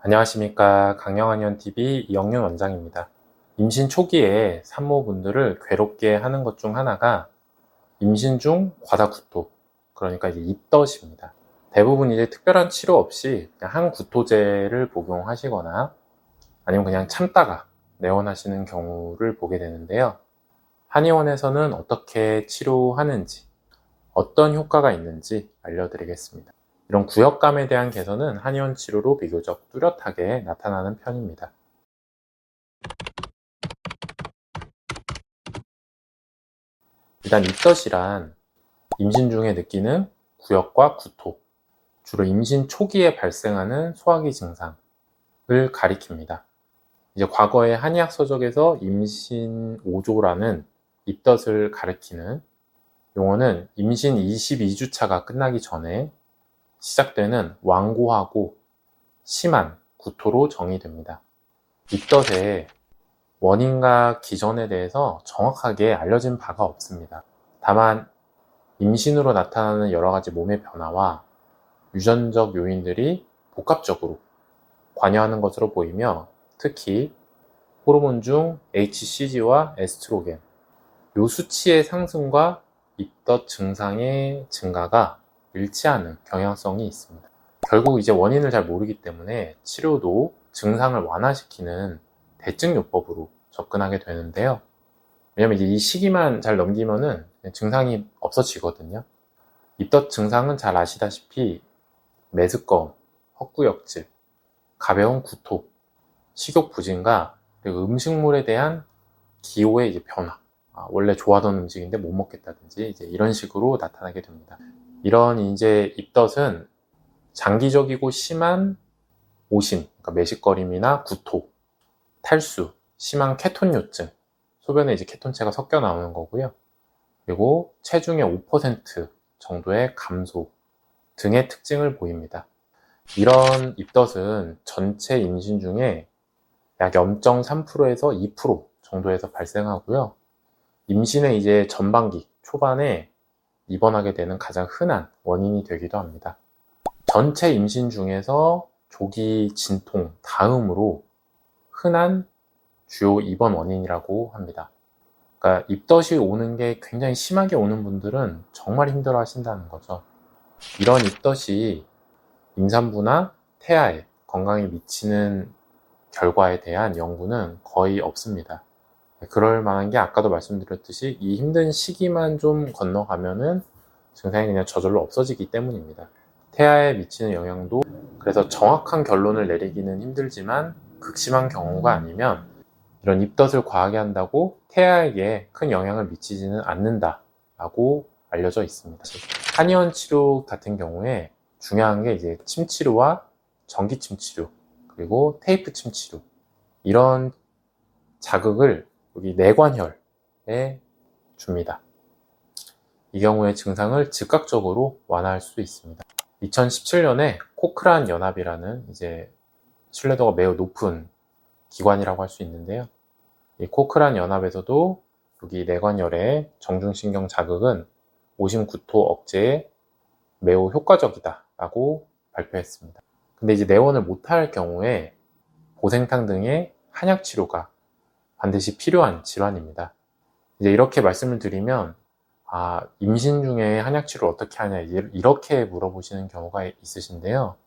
안녕하십니까. 강영한의원TV 이영윤 원장입니다. 임신 초기에 산모분들을 괴롭게 하는 것 중 하나가 임신 중 과다 구토, 그러니까 이제 입덧입니다. 대부분 이제 특별한 치료 없이 그냥 항구토제를 복용하시거나 아니면 그냥 참다가 내원하시는 경우를 보게 되는데요. 한의원에서는 어떻게 치료하는지, 어떤 효과가 있는지 알려드리겠습니다. 이런 구역감에 대한 개선은 한의원 치료로 비교적 뚜렷하게 나타나는 편입니다. 일단 입덧이란 임신 중에 느끼는 구역과 구토, 주로 임신 초기에 발생하는 소화기 증상을 가리킵니다. 이제 과거의 한의학 서적에서 임신 5조라는 입덧을 가리키는 용어는 임신 22주차가 끝나기 전에 시작되는 완고하고 심한 구토로 정의됩니다. 입덧의 원인과 기전에 대해서 정확하게 알려진 바가 없습니다. 다만 임신으로 나타나는 여러 가지 몸의 변화와 유전적 요인들이 복합적으로 관여하는 것으로 보이며, 특히 호르몬 중 HCG와 에스트로겐, 요 수치의 상승과 입덧 증상의 증가가 일치하는 경향성이 있습니다. 결국 이제 원인을 잘 모르기 때문에 치료도 증상을 완화시키는 대증요법으로 접근하게 되는데요. 왜냐면 이제 이 시기만 잘 넘기면은 증상이 없어지거든요. 입덧 증상은 잘 아시다시피 메스꺼움, 헛구역질, 가벼운 구토, 식욕 부진과 그리고 음식물에 대한 기호의 이제 변화, 원래 좋아하던 음식인데 못 먹겠다든지 이제 이런 식으로 나타나게 됩니다. 이런 이제 입덧은 장기적이고 심한 오심, 그러니까 매식거림이나 구토, 탈수, 심한 케톤요증, 소변에 이제 케톤체가 섞여 나오는 거고요. 그리고 체중의 5% 정도의 감소 등의 특징을 보입니다. 이런 입덧은 전체 임신 중에 약 0.3%에서 2% 정도에서 발생하고요. 임신의 이제 전반기, 초반에 입원하게 되는 가장 흔한 원인이 되기도 합니다. 전체 임신 중에서 조기 진통 다음으로 흔한 주요 입원 원인이라고 합니다. 그러니까 입덧이 오는 게 굉장히 심하게 오는 분들은 정말 힘들어 하신다는 거죠. 이런 입덧이 임산부나 태아의 건강에 미치는 결과에 대한 연구는 거의 없습니다. 그럴 만한 게 아까도 말씀드렸듯이 이 힘든 시기만 좀 건너가면은 증상이 그냥 저절로 없어지기 때문입니다. 태아에 미치는 영향도 그래서 정확한 결론을 내리기는 힘들지만 극심한 경우가 아니면 이런 입덧을 과하게 한다고 태아에게 큰 영향을 미치지는 않는다라고 알려져 있습니다. 한의원 치료 같은 경우에 중요한 게 이제 침치료와 전기침 치료, 그리고 테이프 침 치료, 이런 자극을 여기 내관혈에 줍니다. 이 경우에 증상을 즉각적으로 완화할 수 있습니다. 2017년에 코크란 연합이라는 이제 신뢰도가 매우 높은 기관이라고 할 수 있는데요. 이 코크란 연합에서도 여기 내관열의 정중신경 자극은 오심 구토 억제에 매우 효과적이다라고 발표했습니다. 근데 이제 내원을 못할 경우에 보생탕 등의 한약 치료가 반드시 필요한 질환입니다. 이제 이렇게 말씀을 드리면 임신 중에 한약 치료를 어떻게 하냐 이렇게 물어보시는 경우가 있으신데요.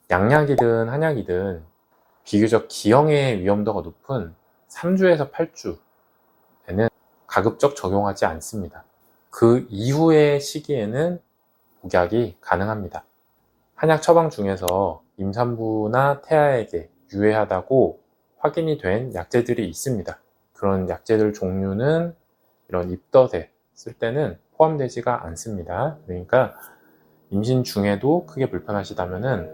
양약이든 한약이든 비교적 기형의 위험도가 높은 3주에서 8주에는 가급적 적용하지 않습니다. 그 이후의 시기에는 복약이 가능합니다. 한약 처방 중에서 임산부나 태아에게 유해하다고 확인이 된 약제들이 있습니다. 그런 약제들 종류는 이런 입덧에 쓸 때는 포함되지가 않습니다. 그러니까 임신 중에도 크게 불편하시다면은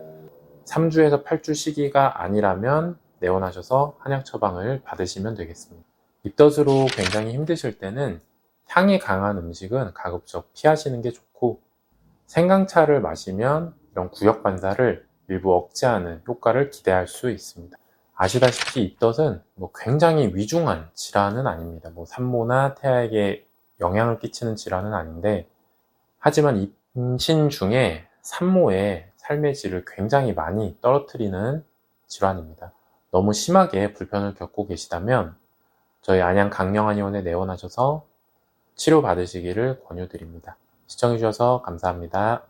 3주에서 8주 시기가 아니라면 내원하셔서 한약 처방을 받으시면 되겠습니다. 입덧으로 굉장히 힘드실 때는 향이 강한 음식은 가급적 피하시는 게 좋고, 생강차를 마시면 이런 구역 반사를 일부 억제하는 효과를 기대할 수 있습니다. 아시다시피 입덧은 굉장히 위중한 질환은 아닙니다. 산모나 태아에게 영향을 끼치는 질환은 아닌데, 하지만 임신 중에 산모의 삶의 질을 굉장히 많이 떨어뜨리는 질환입니다. 너무 심하게 불편을 겪고 계시다면 저희 안양 강령한의원에 내원하셔서 치료받으시기를 권유드립니다. 시청해주셔서 감사합니다.